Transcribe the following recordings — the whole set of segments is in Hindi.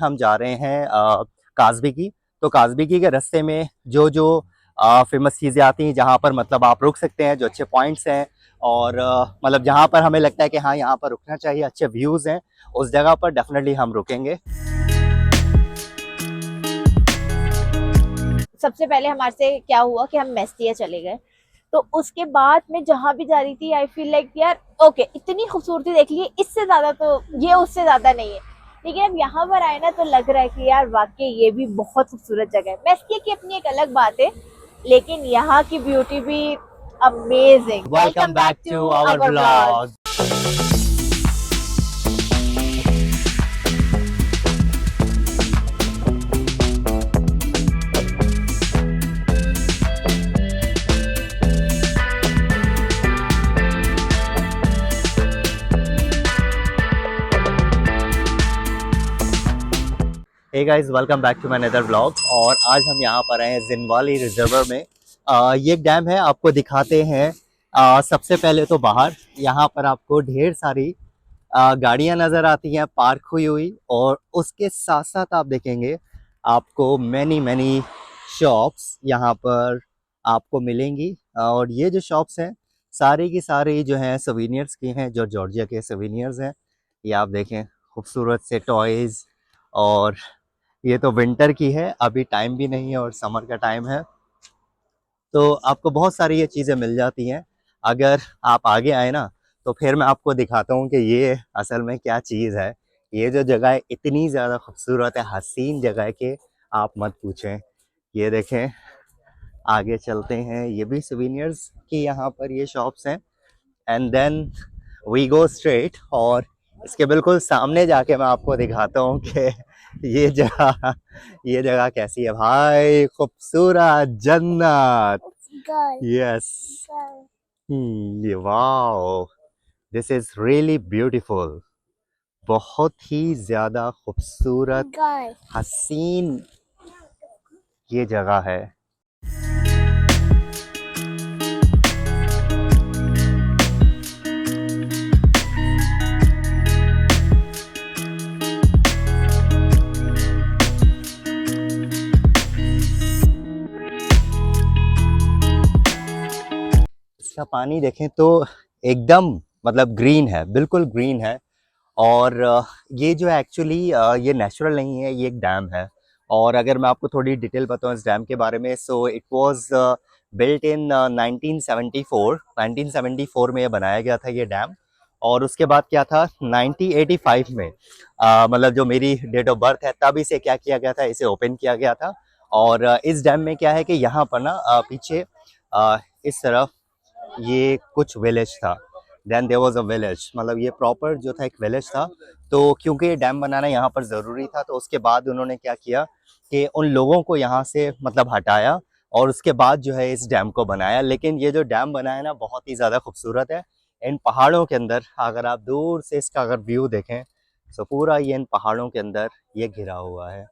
हम जा रहे हैं काज़बी की। तो काज़बी की के रास्ते में जो जो फेमस चीज़ें आती हैं, जहाँ पर मतलब आप रुक सकते हैं, जो अच्छे पॉइंट्स हैं और मतलब जहाँ पर हमें लगता है कि हाँ यहाँ पर रुकना चाहिए, अच्छे व्यूज़ हैं, उस जगह पर डेफिनेटली हम रुकेंगे। सबसे पहले हमारे से क्या हुआ कि हम मेस्तिया चले गए। तो उसके बाद मैं जहां भी जा रही थी आई फील लाइक यार ओके इतनी खूबसूरती देख ली, इससे ज्यादा तो ये उससे ज्यादा नहीं है। लेकिन अब यहाँ पर आए ना तो लग रहा है कि यार वाकई ये भी बहुत खूबसूरत जगह है। मेस्तिया की अपनी एक अलग बात है, लेकिन यहाँ की ब्यूटी भी amazing. Welcome back to our blog. Hey guys, welcome back to my another vlog. और आज हम यहाँ पर आए हैं जिनवाली रिजर्वर में। ये एक डैम है, आपको दिखाते हैं। सबसे पहले तो बाहर यहाँ पर आपको ढेर सारी गाड़ियाँ नज़र आती हैं पार्क हुई हुई, और उसके साथ साथ आप देखेंगे आपको मैनी मैनी शॉप्स यहाँ पर आपको मिलेंगी। और ये जो शॉप्स हैं सारी की सारी जो हैं सोवेनियर्स की हैं, जो जॉर्जिया के सोवेनियर्स हैं। ये आप देखें खूबसूरत से टॉयज़। और ये तो विंटर की है, अभी टाइम भी नहीं है और समर का टाइम है, तो आपको बहुत सारी ये चीज़ें मिल जाती हैं। अगर आप आगे आए ना तो फिर मैं आपको दिखाता हूँ कि ये असल में क्या चीज़ है। ये जो जगह है इतनी ज़्यादा खूबसूरत है, हसीन जगह है कि आप मत पूछें। ये देखें, आगे चलते हैं, ये भी सोवेनियर्स की यहाँ पर ये शॉप्स हैं। And then we go straight, और इसके बिल्कुल सामने जाके मैं आपको दिखाता हूँ कि ये जगह कैसी है भाई। खूबसूरत जन्नत। यस। ये wow, this is really beautiful. बहुत ही ज्यादा खूबसूरत हसीन ये जगह है। इसका पानी देखें तो एकदम मतलब ग्रीन है, बिल्कुल ग्रीन है। और ये जो एक्चुअली ये नेचुरल नहीं है, ये एक डैम है। और अगर मैं आपको थोड़ी डिटेल बताऊं इस डैम के बारे में, so it was built in 1974। 1974 में ये बनाया गया था ये डैम। और उसके बाद क्या था 1985 में मतलब जो मेरी डेट ऑफ बर्थ है तब इसे क्या किया गया था, इसे ओपन किया गया था। और इस डैम में क्या है कि यहाँ पर ना पीछे इस तरफ ये कुछ विलेज था। Then there was a village, मतलब ये प्रॉपर जो था एक विलेज था। तो क्योंकि ये डैम बनाना यहाँ पर ज़रूरी था, तो उसके बाद उन्होंने क्या किया कि उन लोगों को यहाँ से मतलब हटाया, और उसके बाद जो है इस डैम को बनाया। लेकिन ये जो डैम बना है ना बहुत ही ज़्यादा खूबसूरत है। इन पहाड़ों के अंदर अगर आप दूर से इसका अगर व्यू देखें तो पूरा ये इन पहाड़ों के अंदर ये घिरा हुआ है।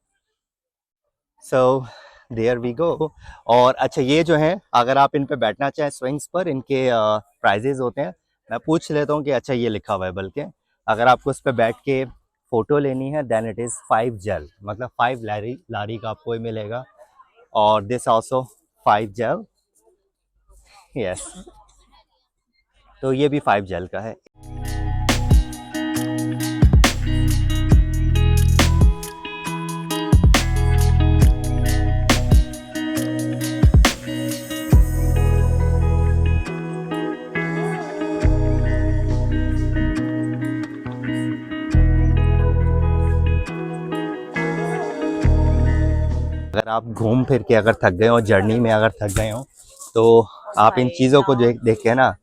So there we go. और अच्छा, ये जो है अगर आप इन पे बैठना चाहें स्विंग्स पर, इनके प्राइजेज होते हैं। मैं पूछ लेता हूँ कि अच्छा ये लिखा हुआ है, बल्कि अगर आपको इस पे बैठ के फ़ोटो लेनी है देन इट इज़ 5 जेल, मतलब 5 लारी लारी का आपको ये मिलेगा। और दिस आल्सो 5 जेल। यस, तो ये भी 5 जेल का है। अगर आप घूम फिर के अगर थक गए हो, जर्नी में अगर थक गए हो, तो आप इन चीज़ों को देख के ना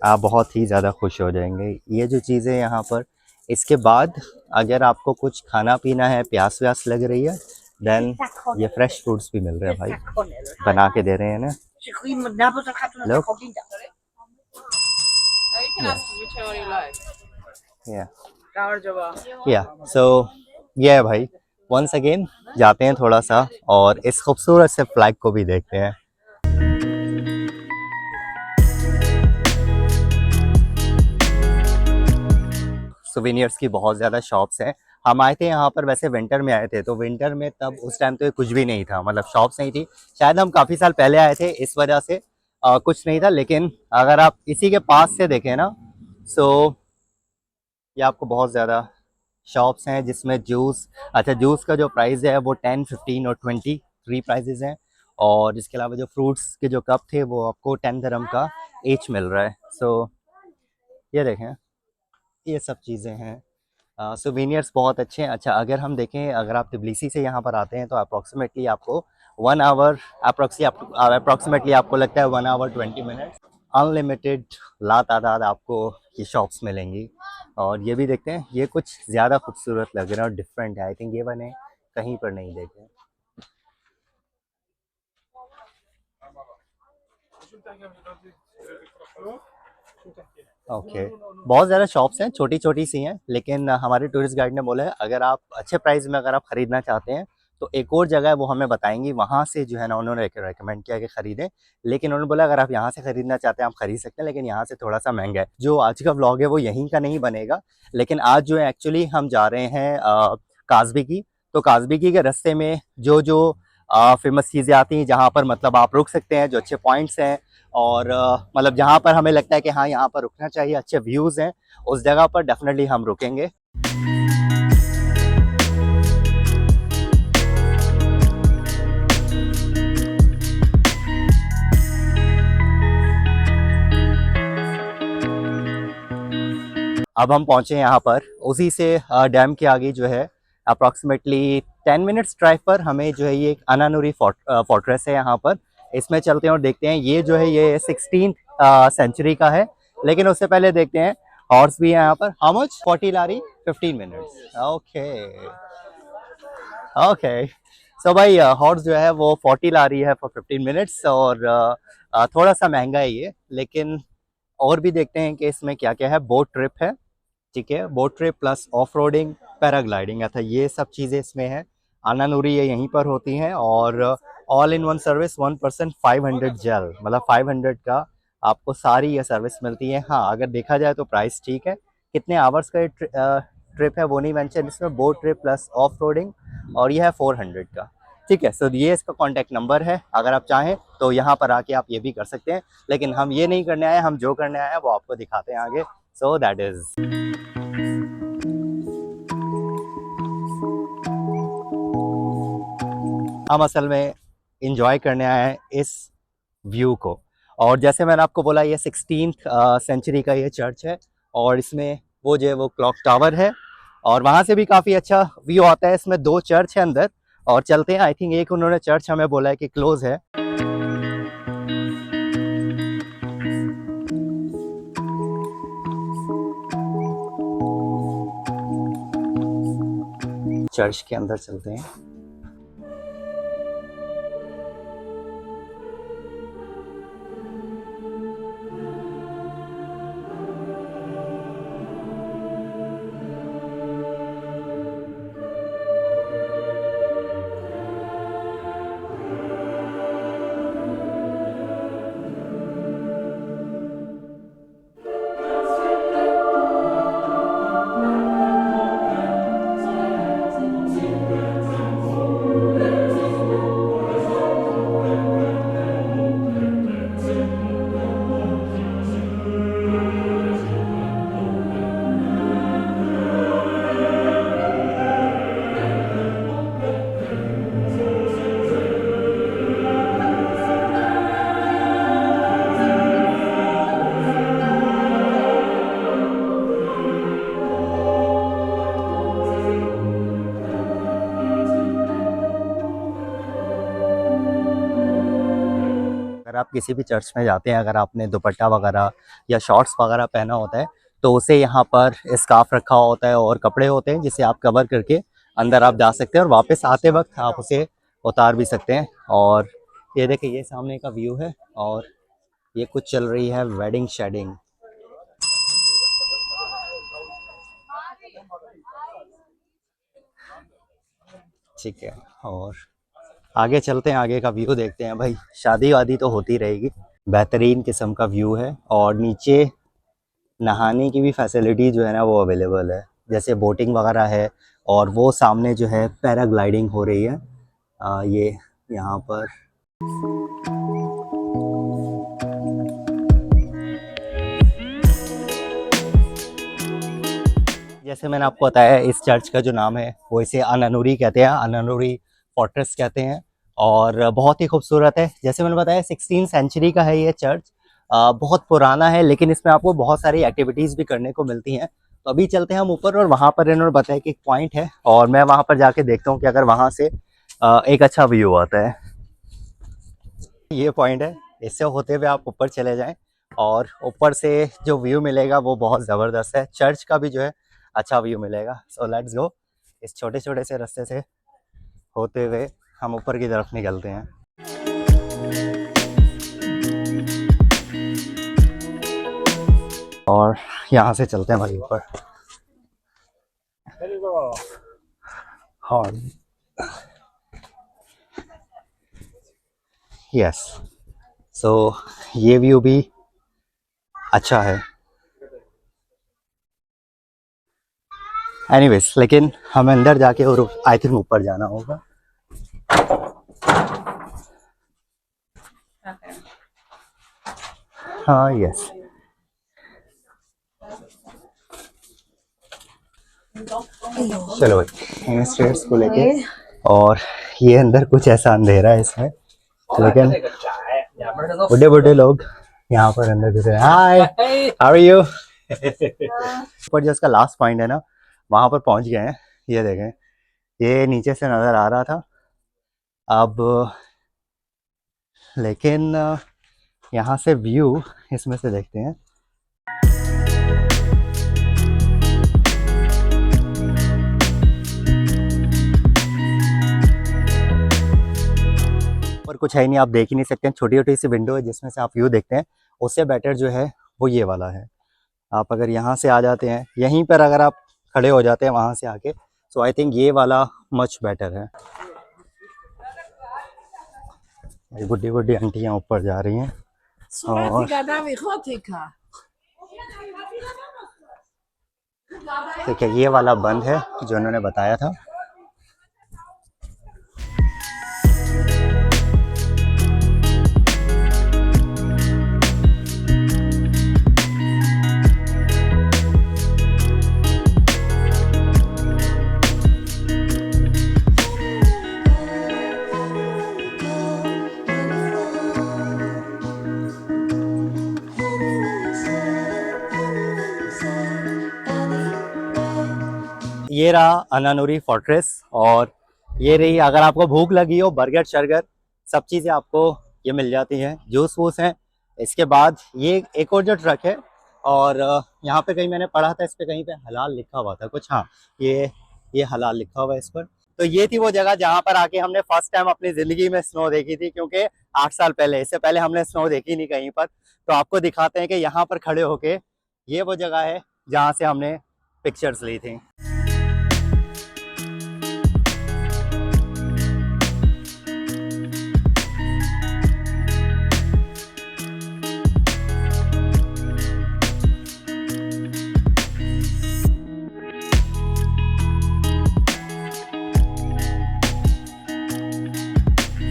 आप बहुत ही ज़्यादा खुश हो जाएंगे। ये जो चीज़ें यहाँ पर, इसके बाद अगर आपको कुछ खाना पीना है, प्यास व्यास लग रही है, देन ये फ्रेश फ्रूट्स भी मिल रहे हैं भाई, बना के दे रहे हैं ना लोग। या सो ये है भाई। वंस अगेन जाते हैं थोड़ा सा और इस खूबसूरत से फ्लैग को भी देखते हैं। सोवेनियर्स की बहुत ज़्यादा शॉप्स हैं। हम आए थे यहाँ पर वैसे विंटर में आए थे, तो विंटर में तब उस टाइम तो कुछ भी नहीं था, मतलब शॉप्स नहीं थी। शायद हम काफ़ी साल पहले आए थे इस वजह से कुछ नहीं था। लेकिन अगर आप इसी के पास से देखें ना, सो ये आपको बहुत ज़्यादा शॉप्स हैं जिसमें जूस, अच्छा जूस का जो प्राइस है वो 10, 15 और 20 3 प्राइजेज हैं। और इसके अलावा जो फ्रूट्स के जो कप थे वो आपको 10 dirham का ईच मिल रहा है। सो ये देखें, ये सब चीज़ें हैं। सोवीनियर्स बहुत अच्छे हैं। अच्छा अगर हम देखें, अगर आप तबिलिसी से यहाँ पर आते हैं तो अप्रॉक्सीमेटली आपको 1 आवर अप्रॉक्सीमेटली आपको लगता है 1 आवर 20 मिनट। अनलिमिटेड लातादाद आपको ये शॉप्स मिलेंगी। और ये भी देखते हैं, ये कुछ ज़्यादा खूबसूरत लग रहे हैं और डिफरेंट है। आई थिंक ये मैंने कहीं पर नहीं देखे। ओके, बहुत ज़्यादा शॉप्स हैं, छोटी छोटी सी हैं, लेकिन हमारे टूरिस्ट गाइड ने बोला है अगर आप अच्छे प्राइस में अगर आप ख़रीदना चाहते हैं तो एक और जगह है वो हमें बताएंगी, वहाँ से जो है ना उन्होंने रेकमेंड किया कि ख़रीदें। लेकिन उन्होंने बोला अगर आप यहाँ से ख़रीदना चाहते हैं आप ख़रीद सकते हैं, लेकिन यहाँ से थोड़ा सा महंगा है। जो आज का व्लॉग है वो यहीं का नहीं बनेगा, लेकिन आज जो है एक्चुअली हम जा रहे हैं काजबी की। तो काजबी की के रास्ते में जो जो फेमस चीज़ें आती हैं, जहाँ पर मतलब आप रुक सकते हैं, जो अच्छे पॉइंट्स हैं और मतलब जहाँ पर हमें लगता है कि हाँ यहाँ पर रुकना चाहिए, अच्छे व्यूज़ हैं, उस जगह पर डेफिनेटली हम रुकेंगे। अब हम पहुँचे यहाँ पर, उसी से डैम के आगे जो है अप्रॉक्सीमेटली 10 मिनट्स ड्राइव पर हमें जो है ये एक अनानुरी फोर्ट्रेस है यहाँ पर। इसमें चलते हैं और देखते हैं। ये जो है ये 16th सेंचुरी का है। लेकिन उससे पहले देखते हैं, हॉर्स भी है यहाँ पर। How much? 40 लारी 15 मिनट्स। ओके ओके, सो भाई हॉर्स जो है वो 40 लारी है फॉर 15 मिनट्स। और थोड़ा सा महंगा है ये, लेकिन और भी देखते हैं कि इसमें क्या क्या है। बोट ट्रिप है, ठीक है, boat trip plus off roading, paragliding, अच्छा ये सब चीज़ें इसमें हैं। आनानूरी ये यहीं पर होती हैं। और all in one service 1 person 500 जेल, मतलब 500 का आपको सारी ये सर्विस मिलती है। हाँ अगर देखा जाए तो प्राइस ठीक है। कितने आवर्स का ये ट्रिप है वो नहीं मेंशन इसमें। Boat trip plus off roading और ये है 400 का, ठीक है। सो ये इसका कॉन्टैक्ट नंबर है, अगर आप चाहें तो यहाँ पर आके आप ये भी कर सकते हैं। लेकिन हम ये नहीं करने आए, हम जो करने आए हैं वो आपको दिखाते हैं आगे। सो दैट इज़, हम असल में इंजॉय करने आए हैं इस व्यू को। और जैसे मैंने आपको बोला ये 16th सेंचुरी का ये चर्च है, और इसमें वो जो है वो क्लॉक टावर है, और वहाँ से भी काफ़ी अच्छा व्यू आता है। इसमें 2 चर्च है अंदर, और चलते हैं। आई थिंक एक उन्होंने चर्च हमें बोला है कि क्लोज है। चर्च के अंदर चलते हैं। अगर आप किसी भी चर्च में जाते हैं, अगर आपने दुपट्टा वगैरह या शॉर्ट्स वगैरह पहना होता है तो उसे यहाँ पर स्कार्फ रखा होता है और कपड़े होते हैं जिसे आप कवर करके अंदर आप जा सकते हैं, और वापस आते वक्त आप उसे उतार भी सकते हैं। और ये देखिए, ये सामने का व्यू है, और ये कुछ चल रही है वेडिंग शेडिंग, ठीक है। और आगे चलते हैं, आगे का व्यू देखते हैं। भाई शादी वादी तो होती रहेगी। बेहतरीन किस्म का व्यू है, और नीचे नहाने की भी फैसिलिटी जो है ना वो अवेलेबल है। जैसे बोटिंग वगैरह है, और वो सामने जो है पैराग्लाइडिंग हो रही है। ये यहाँ पर जैसे मैंने आपको बताया, इस चर्च का जो नाम है वो इसे अनानुरी कहते हैं, अनानुरी फोर्ट्रेस कहते हैं, और बहुत ही खूबसूरत है। जैसे मैंने बताया 16 सेंचुरी का है ये चर्च, बहुत पुराना है, लेकिन इसमें आपको बहुत सारी एक्टिविटीज़ भी करने को मिलती हैं। तो अभी चलते हैं हम ऊपर, और वहाँ पर इन्होंने बताया कि एक पॉइंट है, और मैं वहाँ पर जाके देखता हूँ कि अगर वहाँ से एक अच्छा व्यू आता है। ये पॉइंट है, इससे होते हुए आप ऊपर चले जाएं, और ऊपर से जो व्यू मिलेगा वो बहुत ज़बरदस्त है। चर्च का भी जो है अच्छा व्यू मिलेगा। सो लेट्स गो, इस छोटे छोटे से रास्ते से होते हुए हम ऊपर की तरफ निकलते हैं। और यहाँ से चलते हैं भाई ऊपर। हाँ, यस। सो ये व्यू भी अच्छा है। एनीवेज, लेकिन हमें अंदर जाके और आई थिंक ऊपर जाना होगा। हाँ, यस। चलो भाई, इन स्टेयर्स को लेके, और ये अंदर कुछ ऐसा अंधेरा है इसमें, लेकिन बुढ़े बुढ़े लोग यहाँ पर अंदर घुसे। हाय, हाउ आर यू? ऊपर जो इसका लास्ट पॉइंट है ना, वहाँ पर पहुँच गए हैं। ये देखें, ये नीचे से नज़र आ रहा था अब, लेकिन यहाँ से व्यू इसमें से देखते हैं। और कुछ है नहीं, आप देख ही नहीं सकते हैं, छोटी छोटी सी विंडो है जिसमें से आप व्यू देखते हैं। उससे बेटर जो है वो ये वाला है। आप अगर यहाँ से आ जाते हैं, यहीं पर अगर आप खड़े हो जाते हैं वहाँ से आके, सो आई थिंक ये वाला मच बेटर है। ये बुढ़ी बुढ़ी आंटियाँ ऊपर जा रही हैं, और ठीक है, ये वाला बंद है जो उन्होंने बताया था। ये रहा अनानुरी फोर्ट्रेस, और ये रही, अगर आपको भूख लगी हो, बर्गर शर्गर सब चीज़ें आपको ये मिल जाती हैं, जूस वूस हैं। इसके बाद ये एक और जो ट्रक है, और यहाँ पे कहीं मैंने पढ़ा था, इस पे कहीं पे हलाल लिखा हुआ था कुछ। हाँ, ये हलाल लिखा हुआ है इस पर। तो ये थी वो जगह जहाँ पर आके हमने फर्स्ट टाइम अपनी ज़िंदगी में स्नो देखी थी, क्योंकि 8 साल पहले, इससे पहले हमने स्नो देखी नहीं कहीं पर। तो आपको दिखाते हैं कि यहाँ पर खड़े होके, ये वो जगह है जहाँ से हमने पिक्चर्स ली थी।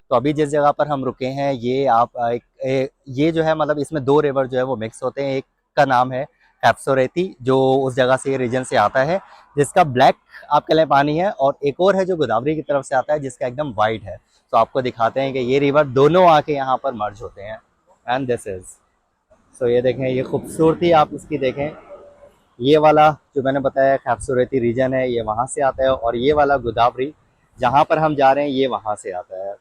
तो अभी जिस जगह पर हम रुके हैं, ये आप ये जो है, मतलब इसमें दो रिवर जो है वो मिक्स होते हैं। एक का नाम है कैप्सोरेती, जो उस जगह से, रीजन से आता है, जिसका ब्लैक आपके लिए पानी है, और एक और है जो गोदावरी की तरफ से आता है, जिसका एकदम वाइट है। तो आपको दिखाते हैं कि ये रिवर दोनों आके यहाँ पर मर्ज होते हैं, एंड दिस इज। सो ये देखें, ये खूबसूरती आप इसकी देखें। ये वाला जो मैंने बताया खूबसूरती रीजन है, ये वहाँ से आता है, और ये वाला गोदावरी जहाँ पर हम जा रहे हैं, ये वहाँ से आता है।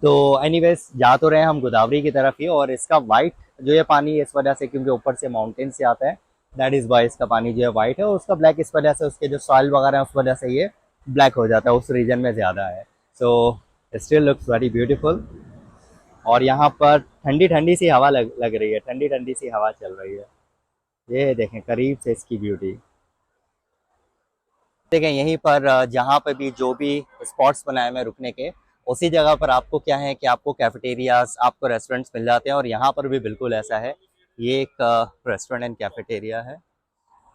तो एनीवेज, जा तो रहे हैं हम गोदावरी की तरफ ही, और इसका वाइट जो ये पानी है, इस वजह से क्योंकि ऊपर से माउंटेन से आता है, दैट इज़ वाई इसका पानी जो है वाइट है। और उसका ब्लैक इस वजह से, उसके जो सॉइल वगैरह है उस वजह से ये ब्लैक हो जाता है, उस रीजन में ज़्यादा है। So still looks very beautiful. और यहाँ पर ठंडी ठंडी सी हवा लग रही है, ठंडी ठंडी सी हवा चल रही है। ये देखें करीब से इसकी ब्यूटी देखें। यहीं पर जहाँ पर भी जो भी स्पॉट्स बनाए हुए रुकने के, उसी जगह पर आपको क्या है कि आपको कैफेटेरियाज, आपको रेस्टोरेंट्स मिल जाते हैं, और यहाँ पर भी बिल्कुल ऐसा है। ये एक रेस्टोरेंट एंड कैफेटेरिया है।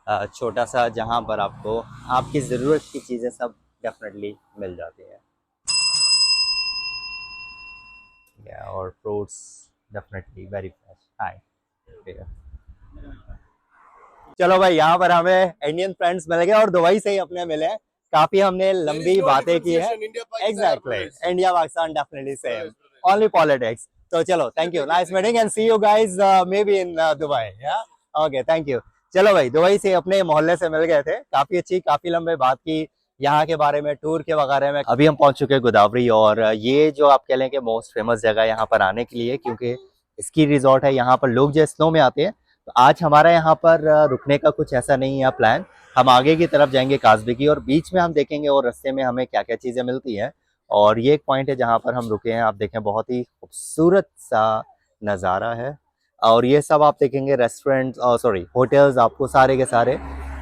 छोटा सा, जहाँ पर आपको आपकी ज़रूरत की चीज़ें सब डेफिनेटली मिल जाती हैं। और फ्रूट्स डेफिनेटली वेरी फ्रेश। हाय। चलो भाई, यहाँ पर हमें इंडियन फ्रेंड्स मिल गए और दुबई से ही अपने मिले हैं। काफी हमने लंबी बातें की है। Exactly, India Pakistan definitely same, only politics. तो चलो, thank you, nice meeting and see you guys maybe in Dubai. Okay, thank you. चलो भाई, दुबई से अपने मोहल्ले से मिल गए थे, काफी अच्छी, काफी लंबे बात की यहाँ के बारे में, टूर के बारे में। अभी हम पहुंच चुके हैं गोदावरी, और ये जो आप कह लें कि मोस्ट फेमस जगह है यहाँ पर आने के लिए, क्योंकि स्की रिजॉर्ट है। यहाँ पर लोग जो स्नो में आते हैं, तो आज हमारा यहाँ पर रुकने का कुछ ऐसा नहीं है प्लान। हम आगे की तरफ जाएंगे काजबे की, और बीच में हम देखेंगे और रास्ते में हमें क्या क्या चीज़ें मिलती हैं। और ये एक पॉइंट है जहाँ पर हम रुके हैं, आप देखें, बहुत ही खूबसूरत सा नज़ारा है। और ये सब आप देखेंगे रेस्टोरेंट, सॉरी, होटल्स आपको सारे के सारे,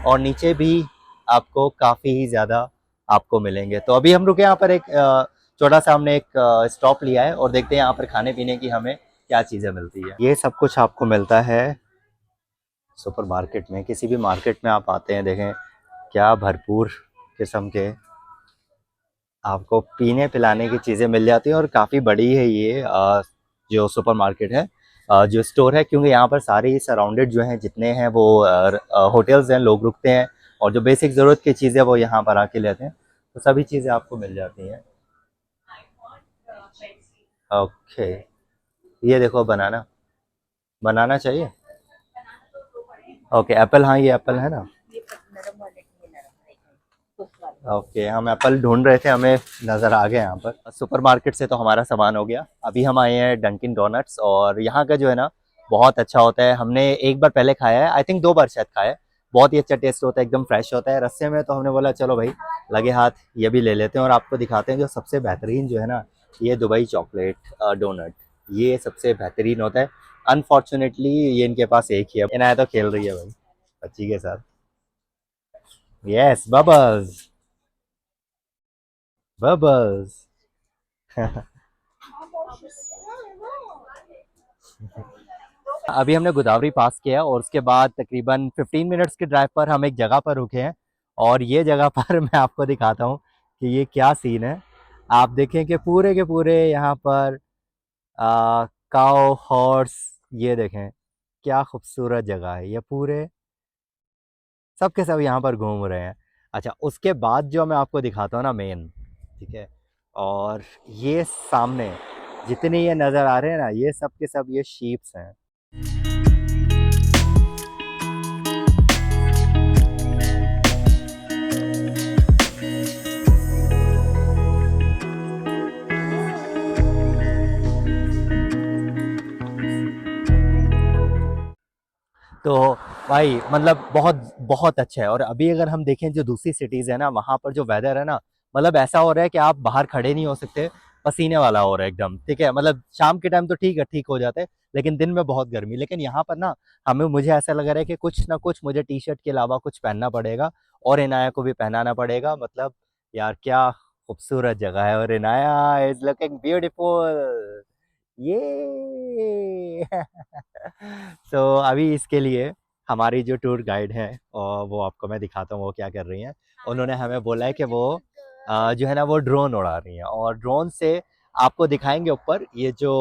और नीचे भी आपको काफ़ी ही ज़्यादा आपको मिलेंगे। तो अभी हम रुके यहाँ पर, एक छोटा सा हमने एक स्टॉप लिया है, और देखते हैं यहाँ पर खाने पीने की हमें क्या चीज़ें मिलती है। ये सब कुछ आपको मिलता है सुपर मार्केट में। किसी भी मार्केट में आप आते हैं, देखें क्या भरपूर किस्म के आपको पीने पिलाने की चीज़ें मिल जाती हैं। और काफ़ी बड़ी है ये जो सुपर मार्केट है, जो स्टोर है, क्योंकि यहाँ पर सारी सराउंडेड जो हैं, जितने हैं वो होटल्स हैं, लोग रुकते हैं, और जो बेसिक ज़रूरत की चीज़ें वो यहाँ पर आके लेते हैं। तो सभी चीज़ें आपको मिल जाती हैं। ओके, ये देखो, बनाना, बनाना चाहिए। ओके, एप्पल, हाँ ये एप्पल है ना। ओके, हम एप्पल ढूंढ रहे थे, हमें नज़र आ गया यहाँ पर। सुपर मार्केट से तो हमारा सामान हो गया। अभी हम आए हैं डंकिन डोनट्स, और यहाँ का जो है ना बहुत अच्छा होता है। हमने एक बार पहले खाया है, आई थिंक 2 बार शायद खाया है। बहुत ही अच्छा टेस्ट होता है, एकदम फ्रेश होता है रस्से में। तो हमने बोला चलो भाई, लगे हाथ ये भी ले लेते हैं, और आपको दिखाते हैं जो सबसे बेहतरीन जो है ना, ये दुबई चॉकलेट डोनट, ये सबसे बेहतरीन होता है। अनफॉर्चुनेटली ये इनके पास एक ही है। इनाया तो खेल रही है भाई बच्ची के साथ। Yes, bubbles, bubbles. अभी हमने गोदावरी पास किया, और उसके बाद तकरीबन 15 मिनट्स के ड्राइव पर हम एक जगह पर रुके हैं। और ये जगह पर मैं आपको दिखाता हूँ कि ये क्या सीन है। आप देखें कि पूरे के पूरे यहाँ पर काओ हॉर्स, ये देखें क्या खूबसूरत जगह है। ये पूरे सब के सब यहाँ पर घूम रहे हैं। अच्छा, उसके बाद जो मैं आपको दिखाता हूँ ना मेन, ठीक है, और ये सामने जितने ये नज़र आ रहे हैं ना, ये सब के सब ये शीप्स हैं। तो भाई मतलब बहुत बहुत अच्छा है। और अभी अगर हम देखें जो दूसरी सिटीज़ है ना, वहाँ पर जो वेदर है ना, मतलब ऐसा हो रहा है कि आप बाहर खड़े नहीं हो सकते, पसीने वाला हो रहा है एकदम, ठीक है। मतलब शाम के टाइम तो ठीक है, ठीक हो जाता है, लेकिन दिन में बहुत गर्मी। लेकिन यहाँ पर ना हमें, मुझे ऐसा लग रहा है कि कुछ ना कुछ मुझे टी शर्ट के अलावा कुछ पहनना पड़ेगा, और इनाया को भी पहनाना पड़ेगा। मतलब यार क्या खूबसूरत जगह है, और इनाया इज लुकिंग ब्यूटीफुल, ये। तो अभी इसके लिए हमारी जो टूर गाइड है, और वो आपको मैं दिखाता हूँ वो क्या कर रही हैं। उन्होंने हमें बोला है कि वो जो है ना वो ड्रोन उड़ा रही हैं, और ड्रोन से आपको दिखाएंगे ऊपर ये जो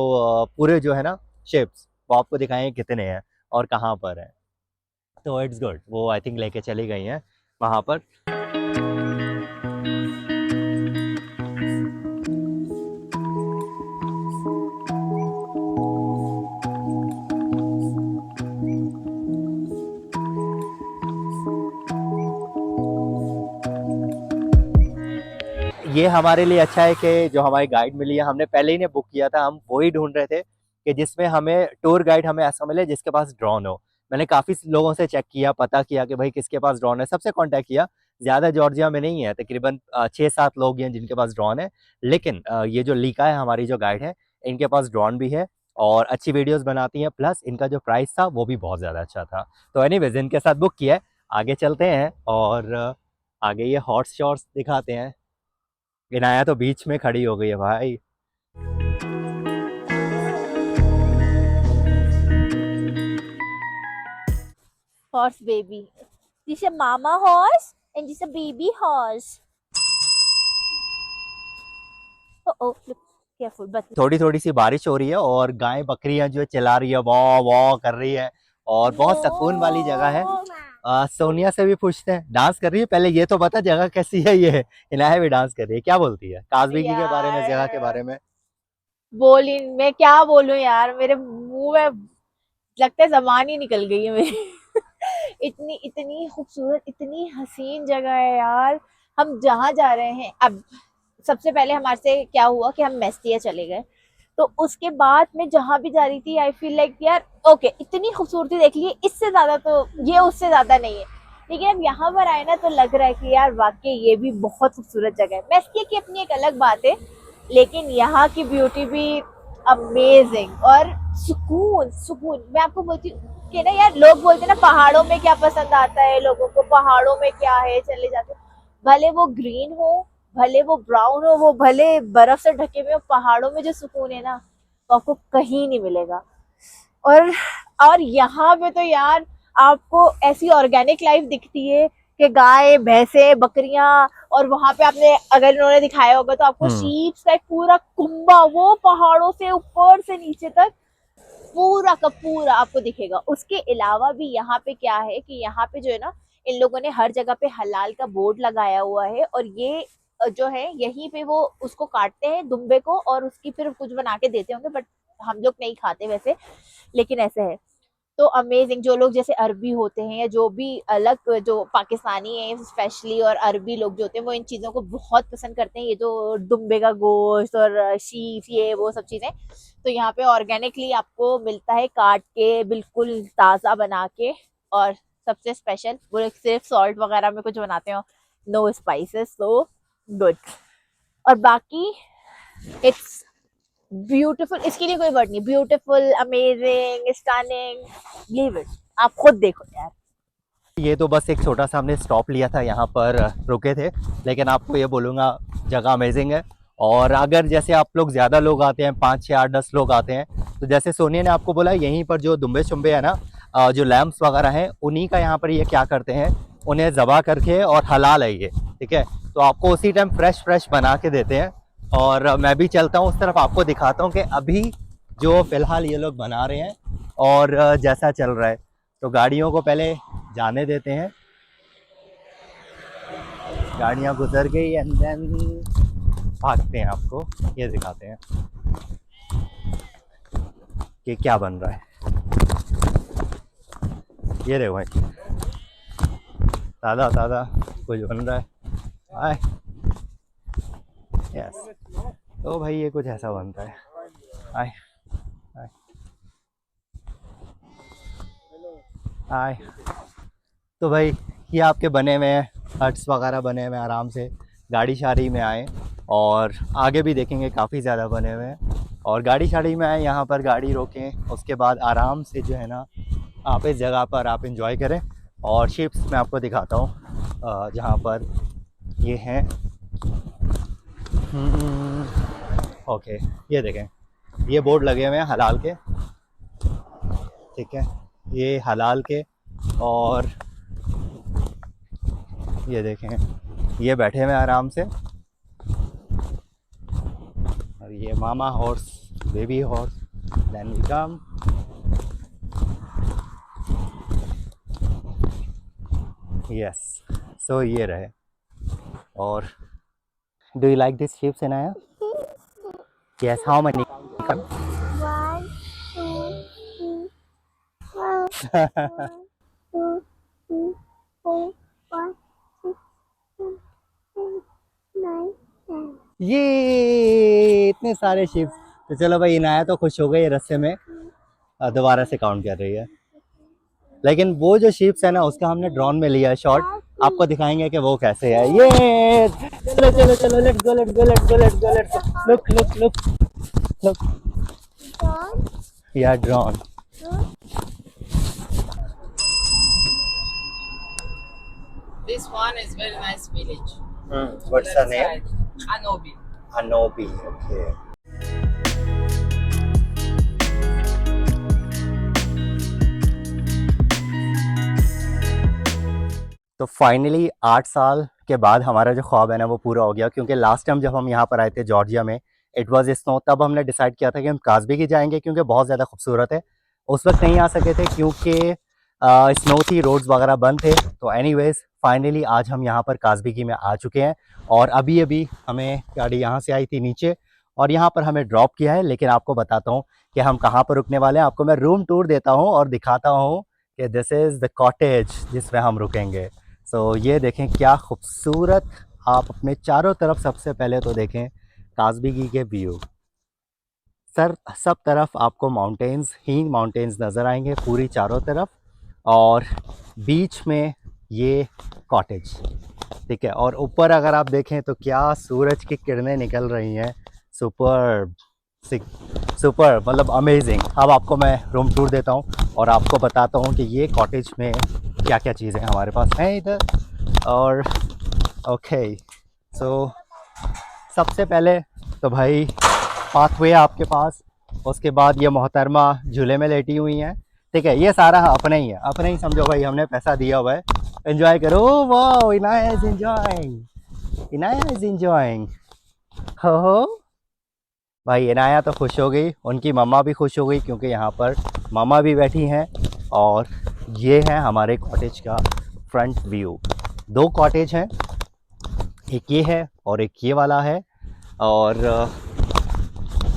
पूरे जो है ना शिप्स, वो आपको दिखाएंगे कितने हैं और कहाँ पर हैं। तो इट्स गुड, वो आई थिंक लेके चली गई हैं वहाँ पर। ये हमारे लिए अच्छा है कि जो हमारी गाइड मिली है, हमने पहले ही ने बुक किया था, हम वही ढूंढ रहे थे कि जिसमें हमें टूर गाइड हमें ऐसा मिले जिसके पास ड्रोन हो। मैंने काफ़ी लोगों से चेक किया, पता किया कि भाई किसके पास ड्रोन है, सबसे कांटेक्ट किया। ज़्यादा जॉर्जिया में नहीं है, तकरीबन 6-7 लोग हैं जिनके पास ड्रोन है। लेकिन ये जो लीका है, हमारी जो गाइड है, इनके पास ड्रोन भी है, और अच्छी वीडियोस बनाती हैं, प्लस इनका जो प्राइस था वो भी बहुत ज़्यादा अच्छा था। तो एनीवेज इनके साथ बुक किया है। आगे चलते हैं, और आगे ये हॉर्स शॉर्स दिखाते हैं। इनाया तो बीच में खड़ी हो गई है भाई। Horse baby. This is a mama horse and this is a baby horse. Oh, look careful. But थोड़ी थोड़ी सी बारिश हो रही है और गाय बकरियां जो है चिल्ला रही है, वाह वाह कर रही है और बहुत सुकून वाली जगह है। सोनिया से भी पूछते हैं, डांस कर रही है? पहले ये तो बता जगह कैसी है। ये इनाया भी डांस कर रही है, क्या बोलती है काजबेगी के बारे में, जगह के बारे में? बोली मैं क्या बोलूं यार, मेरे मुंह में लगता है जबान ही निकल गई है मेरी। इतनी इतनी खूबसूरत, इतनी हसीन जगह है यार। हम जहाँ जा रहे हैं अब, सबसे पहले हमारे से क्या हुआ कि हम मेस्तिया चले गए, तो उसके बाद मैं जहां भी जा रही थी आई फील लाइक यार ओके इतनी खूबसूरती देख ली, इससे ज्यादा तो ये उससे ज्यादा नहीं है। लेकिन अब यहाँ पर आए ना तो लग रहा है कि यार वाकई ये भी बहुत खूबसूरत जगह है। मेस्तिया की अपनी एक अलग बात है, लेकिन यहाँ की ब्यूटी भी अमेजिंग और सुकून सुकून। मैं आपको बोलती हूँ कि ना यार, लोग बोलते हैं ना पहाड़ों में क्या पसंद आता है लोगों को, पहाड़ों में क्या है चले जाते, भले वो ग्रीन हो भले वो ब्राउन हो, वो भले बर्फ से ढके हुए हो, पहाड़ों में जो सुकून है ना तो आपको कहीं नहीं मिलेगा। और यहाँ पे तो यार आपको ऐसी ऑर्गेनिक लाइफ दिखती है कि गाय भैंसे बकरियां, और वहां पे आपने अगर इन्होंने दिखाया होगा तो आपको शीप का एक पूरा कुंबा, वो पहाड़ों से ऊपर से नीचे तक पूरा का पूरा आपको दिखेगा। उसके अलावा भी यहाँ पे क्या है कि यहाँ पे जो है ना, इन लोगों ने हर जगह पे हलाल का बोर्ड लगाया हुआ है, और ये जो है यहीं पे वो उसको काटते हैं दुम्बे को और उसकी फिर कुछ बना के देते होंगे, बट हम लोग नहीं खाते वैसे, लेकिन ऐसे है। तो अमेजिंग। जो लोग जैसे अरबी होते हैं या जो भी अलग जो पाकिस्तानी है स्पेशली, और अरबी लोग जो होते हैं वो इन चीज़ों को बहुत पसंद करते हैं, ये जो दुम्बे का गोश्त और शीफ ये वो सब चीज़ें। तो यहाँ पे ऑर्गेनिकली आपको मिलता है काट के, बिल्कुल ताज़ा बना के, और सबसे स्पेशल वो सिर्फ सॉल्ट वगैरह में कुछ बनाते हो, नो स्पाइसेस, सो गुड। और बाकी इट्स ब्यूटीफुल, इसके लिए कोई वर्ड नहीं, beautiful, amazing, stunning, leave it, आप खुद देखो यार। ये तो बस एक छोटा सा हमने स्टॉप लिया था, यहाँ पर रुके थे, लेकिन आपको ये बोलूँगा जगह अमेजिंग है। और अगर जैसे आप लोग ज़्यादा लोग आते हैं, 5 6 8 10 लोग आते हैं, तो जैसे सोनिया ने आपको बोला यहीं पर जो दुम्बे शुम्बे है ना, जो लैम्प्स वगैरह हैं, उन्हीं का यहाँ पर ये क्या करते हैं, उन्हें ज़बा करके, और हलाल है ये, ठीक है, तो आपको उसी टाइम फ्रेश बना के देते हैं। और मैं भी चलता हूँ उस तरफ, आपको दिखाता हूँ कि अभी जो फ़िलहाल ये लोग बना रहे हैं और जैसा चल रहा है। तो गाड़ियों को पहले जाने देते हैं, गाड़ियाँ गुजर गई एंड देन भागते हैं, आपको ये दिखाते हैं कि क्या बन रहा है। ये देखो भाई, ताज़ा ताज़ा कुछ बन रहा है। आए यस, तो भाई ये कुछ ऐसा बनता है। आए आए आए, तो भाई ये आपके बने हुए हैं हट्स वगैरह, बने हुए हैं आराम से, गाड़ी शाड़ी में आए, और आगे भी देखेंगे काफ़ी ज़्यादा बने हुए हैं। और गाड़ी शाड़ी में आए, यहाँ पर गाड़ी रोकें, उसके बाद आराम से जो है ना आप इस जगह पर आप इंजॉय करें। और शिप्स मैं आपको दिखाता हूँ जहाँ पर ये हैं। ओके, ये देखें, ये बोर्ड लगे हुए हैं हलाल के, ठीक है, ये हलाल के। और ये देखें, ये बैठे हुए आराम से, और ये मामा horse, baby horse, then we come. Yes, so ये रहे। और do you like this ships Inaya? Yes, how many? 1 2 3 4 2 3 4 5 6 7 8 9 10। ये इतने सारे शिप्स। तो चलो भाई, इनाया तो खुश हो गई रस्ते में, दोबारा से काउंट कर रही है। लेकिन वो जो शिप्स है ना, उसका हमने ड्रोन में लिया शॉट, आपको दिखाएंगे कि वो कैसे है। ये चलो चलो चलो, let's go let's go let's go let's go let's go, look look look look, या drone. This one is very nice village. What's the name? Anobi. Anobi, okay. तो फाइनली 8 साल के बाद हमारा जो ख्वाब है ना वो पूरा हो गया, क्योंकि लास्ट टाइम जब हम यहाँ पर आए थे जॉर्जिया में, इट वाज स्नो, तब हमने डिसाइड किया था कि हम कास्बेकी जाएंगे क्योंकि बहुत ज़्यादा खूबसूरत है। उस वक्त नहीं आ सके थे क्योंकि स्नो थी, रोड्स वगैरह बंद थे। तो एनीवेज फाइनली आज हम यहाँ पर कास्बेकी में आ चुके हैं और अभी अभी हमें गाड़ी यहाँ से आई थी नीचे और यहाँ पर हमें ड्रॉप किया है। लेकिन आपको बताता हूँ कि हम कहाँ पर रुकने वाले हैं, आपको मैं रूम टूर देता हूँ और दिखाता हूँ कि दिस इज़ द कॉटेज जिसमें हम रुकेंगे। सो ये देखें क्या खूबसूरत, आप अपने चारों तरफ सबसे पहले तो देखें कास्बेकी के व्यू। सर सब तरफ आपको माउंटेन्स ही माउंटेन्स नज़र आएंगे पूरी चारों तरफ, और बीच में ये कॉटेज, ठीक है। और ऊपर अगर आप देखें तो क्या सूरज की किरणें निकल रही हैं, सुपर सुपर, मतलब अमेजिंग। अब आपको मैं रूम टूर देता हूँ और आपको बताता हूँ कि ये कॉटेज में क्या क्या चीज़ें हमारे पास हैं इधर। और ओके, सो सबसे पहले तो भाई पाथवे है आपके पास, उसके बाद ये मोहतरमा झूले में लेटी हुई हैं, ठीक है। ये सारा अपने ही है, अपने ही समझो भाई, हमने पैसा दिया हुआ है, एंजॉय करो। Wow, Inaya is enjoying, Inaya is enjoying. हो भाई, इनाया तो खुश हो गई, उनकी मम्मा भी खुश हो गई क्योंकि यहाँ पर मामा भी बैठी हैं। और ये है हमारे कॉटेज का फ्रंट व्यू। 2 कॉटेज हैं, एक ये है और एक ये वाला है। और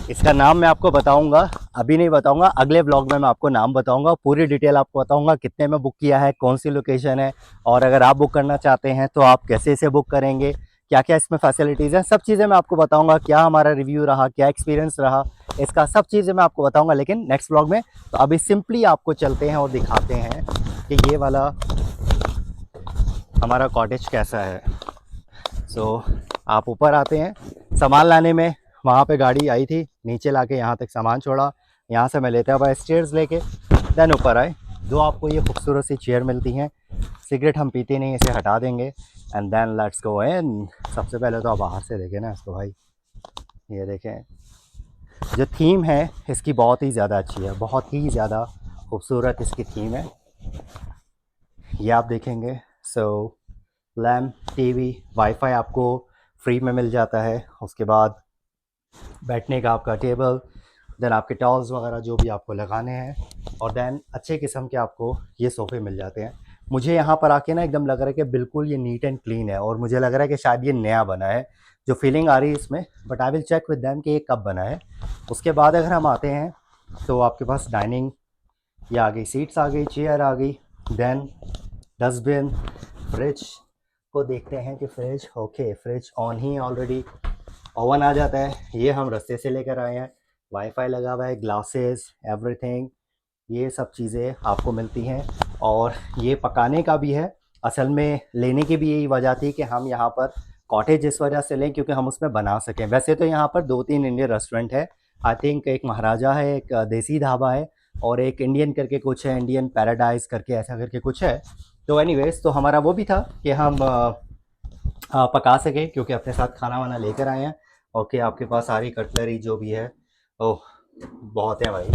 इसका नाम मैं आपको बताऊंगा, अभी नहीं बताऊंगा, अगले व्लॉग में मैं आपको नाम बताऊंगा, पूरी डिटेल आपको बताऊंगा, कितने में बुक किया है, कौन सी लोकेशन है, और अगर आप बुक करना चाहते हैं तो आप कैसे इसे बुक करेंगे, क्या क्या इसमें फैसिलिटीज़ हैं, सब चीज़ें मैं आपको बताऊंगा। क्या हमारा रिव्यू रहा, क्या एक्सपीरियंस रहा इसका, सब चीज़ें मैं आपको बताऊँगा लेकिन नेक्स्ट व्लॉग में। तो अभी सिंपली आपको चलते हैं और दिखाते हैं कि ये वाला हमारा कॉटेज कैसा है। सो आप ऊपर आते हैं, सामान लाने में वहाँ पे गाड़ी आई थी, नीचे लाके यहाँ तक सामान छोड़ा, यहाँ से मैं लेते हुआ स्टेयर्स लेके देन ऊपर आए। 2 आपको ये खूबसूरत सी चेयर मिलती हैं। सिगरेट हम पीते नहीं, इसे हटा देंगे एंड देन लेट्स गो इन। सबसे पहले तो आप बाहर से देखें ना इसको भाई, ये देखें, जो थीम है इसकी बहुत ही ज़्यादा अच्छी है, बहुत ही ज़्यादा खूबसूरत इसकी थीम है, ये आप देखेंगे। सो लैम्प, टीवी, वाईफाई आपको फ्री में मिल जाता है, उसके बाद बैठने का आपका टेबल, देन आपके टॉल्स वगैरह जो भी आपको लगाने हैं, और देन अच्छे किस्म के आपको ये सोफ़े मिल जाते हैं। मुझे यहाँ पर आके ना एकदम लग रहा है कि बिल्कुल ये नीट एंड क्लीन है, और मुझे लग रहा है कि शायद ये नया बना है, जो फीलिंग आ रही है इसमें, but I will check with them कि ये कब बना है। उसके बाद अगर हम आते हैं तो आपके पास डाइनिंग, ये आ गई, सीट्स आ गई, चेयर आ गई, देन डस्टबिन, फ्रिज को देखते हैं कि फ्रिज, ओके फ्रिज ऑन ही ऑलरेडी, ओवन आ जाता है, ये हम रास्ते से लेकर आए हैं, वाईफाई लगा हुआ है, ग्लासेस, एवरीथिंग, ये सब चीज़ें आपको मिलती हैं। और ये पकाने का भी है, असल में लेने की भी यही वजह थी कि हम यहाँ पर कॉटेज इस वजह से लें क्योंकि हम उसमें बना सकें। वैसे तो यहाँ पर 2-3 इंडियन रेस्टोरेंट है, आई थिंक एक महाराजा है, एक देसी ढाबा है, और एक इंडियन करके कुछ है, इंडियन पैराडाइज करके ऐसा करके कुछ है। तो एनीवेज, तो हमारा वो भी था कि हम पका सकें क्योंकि अपने साथ खाना वाना लेकर आए हैं। ओके, आपके पास सारी कटलरी जो भी है, ओह बहुत है भाई,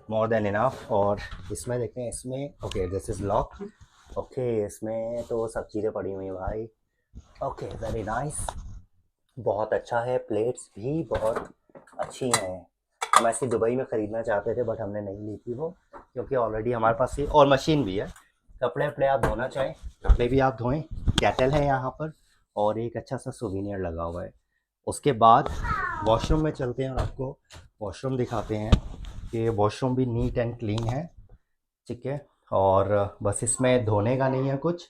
मोर देन इनफ। और इसमें देखते हैं, इसमें okay this is lock, okay इसमें तो सब चीज़ें पड़ी हुई हैं भाई, ओके वेरी नाइस, बहुत अच्छा है, प्लेट्स भी बहुत अच्छी हैं। हम ऐसी दुबई में ख़रीदना चाहते थे बट हमने नहीं ली थी वो, क्योंकि ऑलरेडी हमारे पास थी, और मशीन भी है, कपड़े वपड़े आप धोना चाहें कपड़े भी आप धोएं, कैटल है यहाँ पर, और एक अच्छा सा सोवेनियर लगा हुआ है। उसके बाद वॉशरूम में चलते हैं और आपको वॉशरूम दिखाते हैं कि वॉशरूम भी नीट एंड क्लीन है, ठीक है। और बस इसमें धोने का नहीं है कुछ,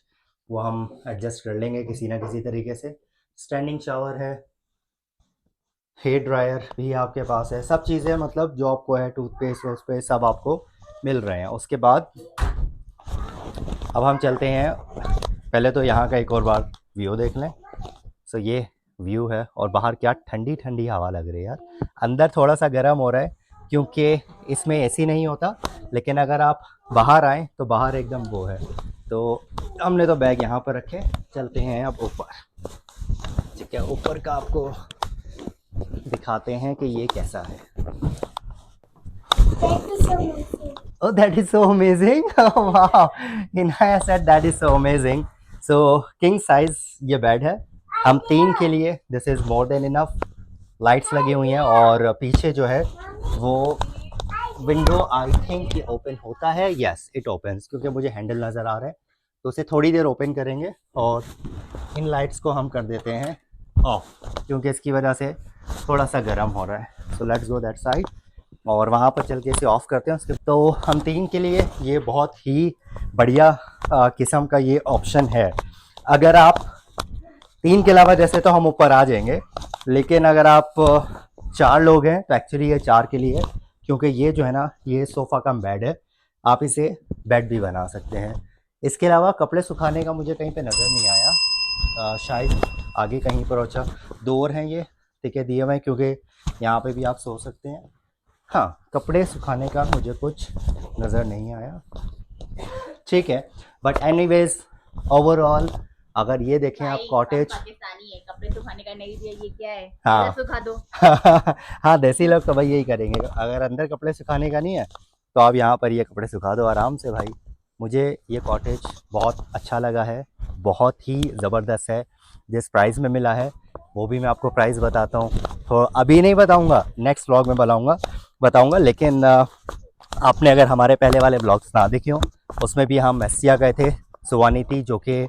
वो हम एडजस्ट कर लेंगे किसी ना किसी तरीके से। स्टैंडिंग शावर है, हेयर ड्रायर भी आपके पास है, सब चीज़ें मतलब जो आपको है, टूथपेस्ट वूथपेस्ट सब आपको मिल रहे हैं। उसके बाद अब हम चलते हैं, पहले तो यहाँ का एक और बार व्यू देख लें। सो ये व्यू है, और बाहर क्या ठंडी ठंडी हवा लग रही है यार, अंदर थोड़ा सा गर्म हो रहा है क्योंकि इसमें एसी नहीं होता, लेकिन अगर आप बाहर आएँ तो बाहर एकदम वो है। तो हमने तो बैग यहाँ पर रखे, चलते हैं अब ऊपर, ठीक है। ऊपर का आपको दिखाते हैं कि ये कैसा है। Oh, that is so amazing! Oh, wow, Inaya said that is so amazing. So king size ये बेड है, हम 3 के लिए this is more than enough. Lights लगी हुई हैं और पीछे जो है वो विंडो आई थिंक ये ओपन होता है, यस इट ओपन्स, क्योंकि मुझे हैंडल नज़र आ रहा है तो उसे थोड़ी देर ओपन करेंगे और इन लाइट्स को हम कर देते हैं ऑफ, क्योंकि इसकी वजह से थोड़ा सा गर्म हो रहा है। So let's go that side और वहाँ पर चल के इसे ऑफ़ करते हैं उसके। तो हम 3 के लिए ये बहुत ही बढ़िया किस्म का ये ऑप्शन है। अगर आप 3 के अलावा, जैसे तो हम ऊपर आ जाएंगे, लेकिन अगर आप 4 लोग हैं तो एक्चुअली ये 4 के लिए है, क्योंकि ये जो है ना ये सोफ़ा कम बेड है, आप इसे बेड भी बना सकते हैं। इसके अलावा कपड़े सुखाने का मुझे कहीं पे नज़र नहीं आया, शायद आगे कहीं पर। अच्छा, डोर हैं ये टिके दिए हुए हैं, क्योंकि यहाँ पे भी आप सो सकते हैं। हाँ, कपड़े सुखाने का मुझे कुछ नज़र नहीं आया, ठीक है। बट एनीवेज ओवरऑल अगर ये देखें आप कॉटेज, पाकिस्तानी है, कपड़े सुखाने का नहीं दिया, ये क्या है? हाँ सुखा दो। हाँ, देसी लोग तो भाई यही करेंगे। अगर अंदर कपड़े सुखाने का नहीं है तो आप यहाँ पर ये कपड़े सुखा दो आराम से भाई। मुझे ये कॉटेज बहुत अच्छा लगा है, बहुत ही ज़बरदस्त है। जिस प्राइस में मिला है वो भी मैं आपको प्राइस बताता हूँ, तो अभी नहीं बताऊँगा, नेक्स्ट व्लॉग में बताऊँगा। लेकिन आपने अगर हमारे पहले वाले ब्लॉग्स ना देखे हो, उसमें भी हम मेस्सिया गए थे, सुवानिटी, जो कि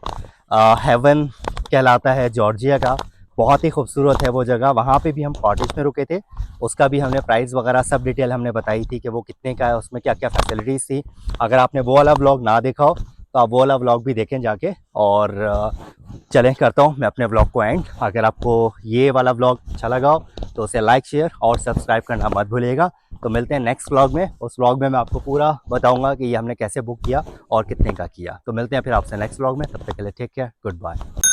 हेवन कहलाता है जॉर्जिया का। बहुत ही खूबसूरत है वो जगह, वहाँ पे भी हम कॉटेज में रुके थे। उसका भी हमने प्राइस वगैरह सब डिटेल हमने बताई थी कि वो कितने का है, उसमें क्या क्या फैसिलिटीज़ थी। अगर आपने वो वाला व्लॉग ना देखा हो तो आप वो वाला व्लॉग भी देखें जाके। और चलें करता हूँ मैं अपने व्लॉग को एंड। अगर आपको ये वाला व्लॉग अच्छा लगा हो तो उसे लाइक, शेयर और सब्सक्राइब करना मत भूलिएगा। तो मिलते हैं नेक्स्ट व्लॉग में। उस व्लॉग में मैं आपको पूरा बताऊंगा कि ये हमने कैसे बुक किया और कितने का किया। तो मिलते हैं फिर आपसे नेक्स्ट व्लॉग में, तब तक के लिए टेक केयर, गुड बाय।